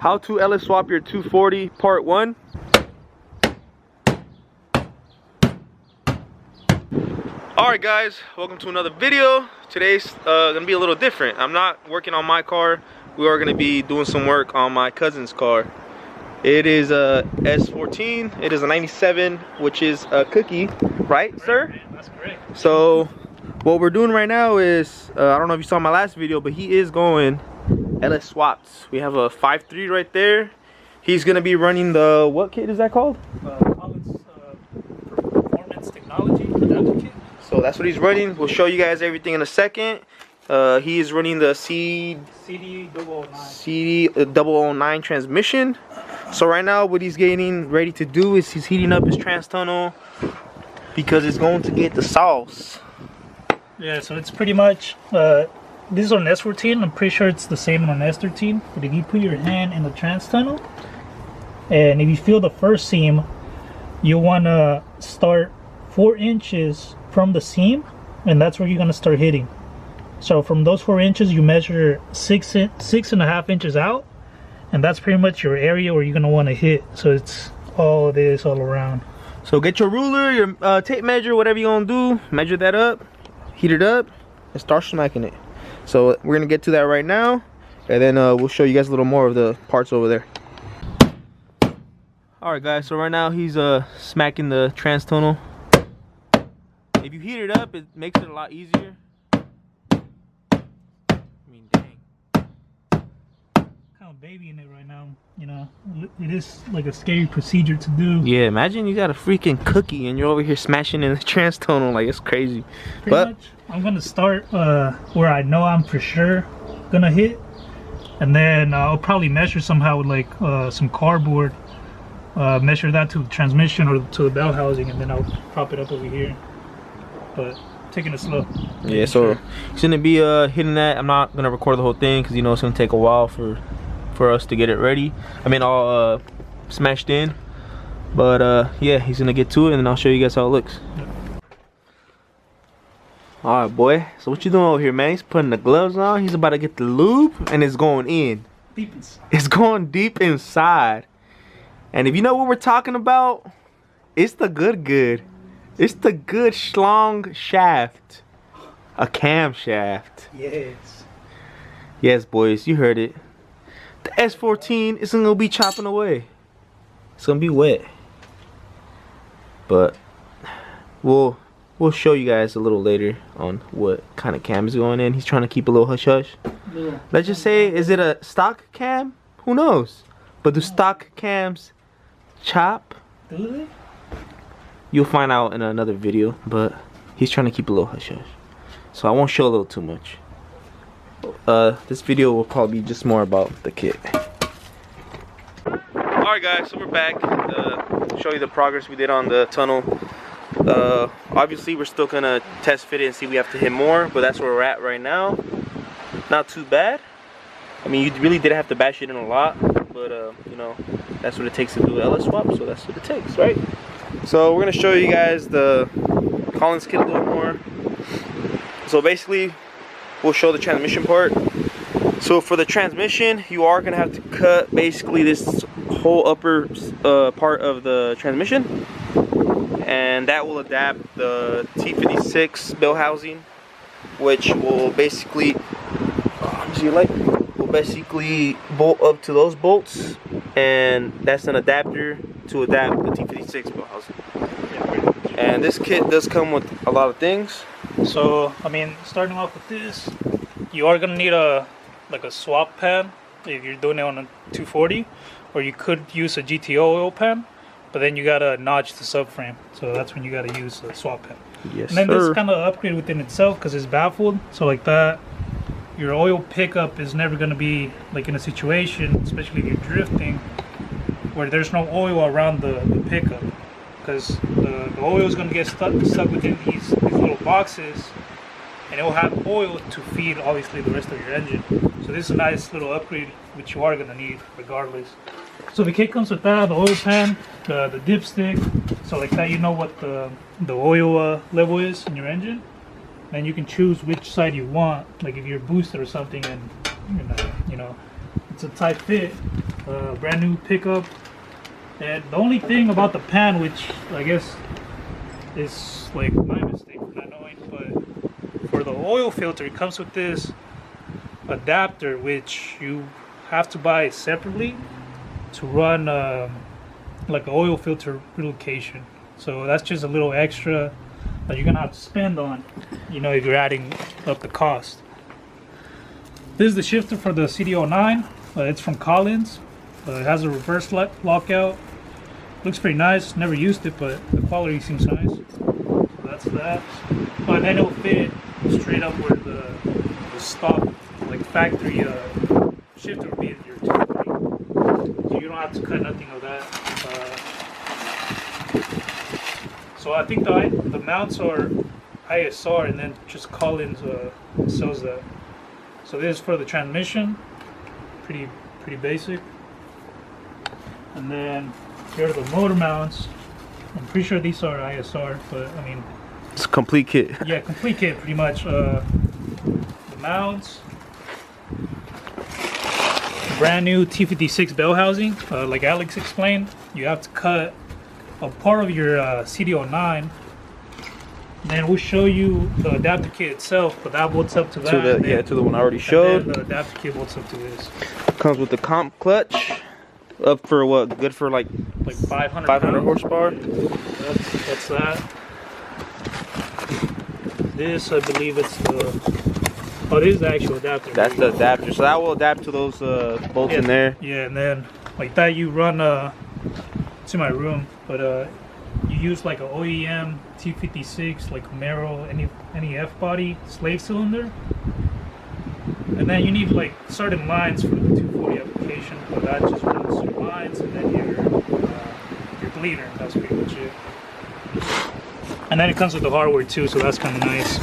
How to LS swap your 240 part 1. Alright guys, welcome to another video. Today's gonna be a little different. I'm not working on my car. We are gonna be doing some work on my cousin's car. It is a S14. It is a 97, which is a cookie, right, sir? Man, that's great. So what we're doing right now is, I don't know if you saw my last video, but he is going LS swapped. We have a 5.3 right there. He's gonna be running the, what kit is that called? Collins Performance Technology adapter kit. So that's what he's running. We'll show you guys everything in a second. He is running the CD 009 transmission. So right now what he's getting ready to do is he's heating up his trans tunnel because it's going to get the sauce. Yeah, so it's pretty much, this is on S14. I'm pretty sure it's the same on S13. But if you put your hand in the trans tunnel, and if you feel the first seam, you want to start 4 inches from the seam, and that's where you're going to start hitting. So from those 4 inches, you measure 6.5 inches out, and that's pretty much your area where you're going to want to hit. So it's all this all around. So get your ruler, your tape measure, whatever you're going to do, measure that up, heat it up, and start smacking it. So we're going to get to that right now, and then we'll show you guys a little more of the parts over there. Alright guys, so right now he's smacking the trans tunnel. If you heat it up, it makes it a lot easier. I mean, dang. Kind of babying it right now, you know. It is like a scary procedure to do. Yeah, imagine you got a freaking cookie and you're over here smashing in the trans tunnel, like it's crazy. Pretty much, I'm gonna start where I know I'm for sure gonna hit, and then I'll probably measure somehow with like some cardboard, measure that to the transmission or to the bell housing, and then I'll prop it up over here. But taking it slow. Yeah, so he's gonna be hitting that. I'm not gonna record the whole thing because you know it's gonna take a while for us to get it ready. I mean, all smashed in. But yeah, he's gonna get to it, and then I'll show you guys how it looks. Yep. All right, boy. So what you doing over here, man? He's putting the gloves on. He's about to get the lube, and it's going in. Deep inside. It's going deep inside. And if you know what we're talking about, it's the good. It's the good schlong shaft. A camshaft. Yes. Yes, boys, you heard it. The S14 isn't gonna be chopping away. It's gonna be wet. But we'll show you guys a little later on what kind of cam is going in. He's trying to keep a little hush hush. Yeah. Let's just say, is it a stock cam? Who knows? But do stock cams chop? Do they? You'll find out in another video, but he's trying to keep a little hush hush. So I won't show a little too much. This video will probably be just more about the kit. Alright guys, so we're back to show you the progress we did on the tunnel. Obviously we're still gonna test fit it and see if we have to hit more, but that's where we're at right now. Not too bad. I mean, you really did have to bash it in a lot, but you know, that's what it takes to do an LS swap, so that's what it takes, right? So we're gonna show you guys the Collins kit a little more. So basically, we'll show the transmission part. So for the transmission, you are gonna have to cut basically this whole upper part of the transmission, and that will adapt the T56 bell housing, which will basically, will basically bolt up to those bolts, and that's an adapter to adapt the T56 bell housing. And this kit does come with a lot of things. So I mean, starting off with this, you are gonna need a swap pan if you're doing it on a 240, or you could use a GTO oil pan, but then you gotta notch the subframe, so that's when you gotta use a swap pan. Yes, and then sir. this kind of upgrade within itself because it's baffled, so like that, your oil pickup is never gonna be like in a situation, especially if you're drifting, where there's no oil around the pickup, because the oil is going to get stuck within these little boxes, and it will have oil to feed obviously the rest of your engine. So this is a nice little upgrade which you are going to need regardless. So the kit comes with that, the oil pan, the dipstick, so like that you know what the oil level is in your engine, and you can choose which side you want, like if you're boosted or something and you know it's a tight fit, brand new pickup. And the only thing about the pan, which I guess is like my mistake for not knowing, but for the oil filter, it comes with this adapter, which you have to buy separately to run like an oil filter relocation. So that's just a little extra that you're gonna have to spend on, you know, if you're adding up the cost. This is the shifter for the CD09. It's from Collins. It has a reverse lockout. Looks pretty nice. Never used it, but the quality seems nice. So that's that. Oh, and then it'll fit straight up where the stock, like factory shifter would be in your 240. So you don't have to cut nothing of that. So I think the mounts are ISR, and then just Collins sells that. So this is for the transmission. Pretty basic. And then here are the motor mounts. I'm pretty sure these are ISR, but I mean, it's a complete kit. Yeah, complete kit pretty much. The mounts, brand new T56 bell housing. Like Alex explained, you have to cut a part of your CD09. Then we'll show you the adapter kit itself, but that bolts up to that. To the one I already showed. And then the adapter kit bolts up to this. Comes with the comp clutch. Up for what? Good for like 500 horsepower. That's that. This, I believe it's the... Oh, this is the actual adapter. That's the adapter. So that will adapt to those bolts in there. Yeah, and then like that you run... it's in my room, but you use like an OEM T56, like Camaro, any F-body slave cylinder. And then you need like certain lines for the 240 application, but that just runs your lines, and then your bleeder. That's pretty much it. And then it comes with the hardware too, so that's kind of nice.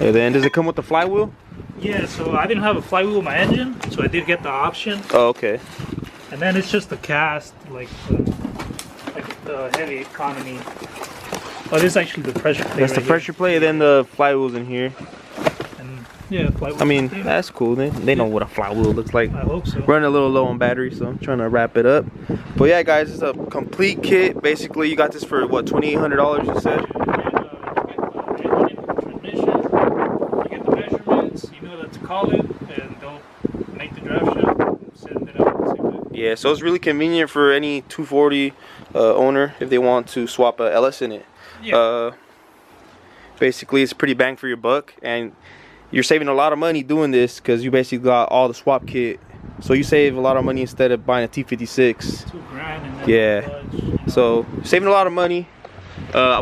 And then does it come with the flywheel? Yeah, so I didn't have a flywheel with my engine, so I did get the option. Oh, okay. And then it's just the cast, like the heavy economy. Oh, this is actually the pressure plate. That's the pressure plate, and then the flywheel's in here. Yeah, flywheel. I mean, that's cool. They know what a flywheel looks like. I hope so. Running a little low on battery, so I'm trying to wrap it up. But yeah, guys, it's a complete kit. Basically, you got this for what, $2,800? You said. You get the measurements. You know that to call it, and they'll make the draft shot, send it out. Yeah, so it's really convenient for any 240 owner if they want to swap a LS in it. Yeah. Basically, it's pretty bang for your buck, and you're saving a lot of money doing this because you basically got all the swap kit. So you save a lot of money instead of buying a T56. $2,000 and then yeah. Clutch, you know. So saving a lot of money.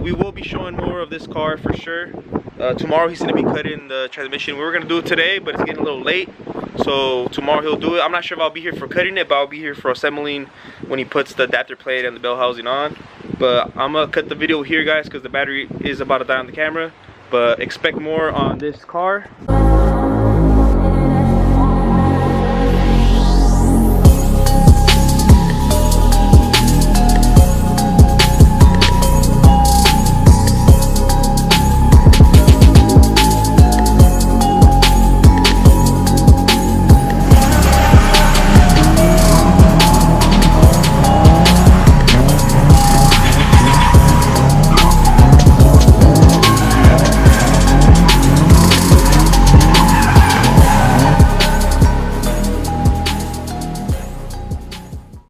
We will be showing more of this car for sure. Tomorrow he's going to be cutting the transmission. We were going to do it today, but it's getting a little late. So tomorrow he'll do it. I'm not sure if I'll be here for cutting it, but I'll be here for assembling when he puts the adapter plate and the bell housing on. But I'm going to cut the video here, guys, because the battery is about to die on the camera. But expect more on this car.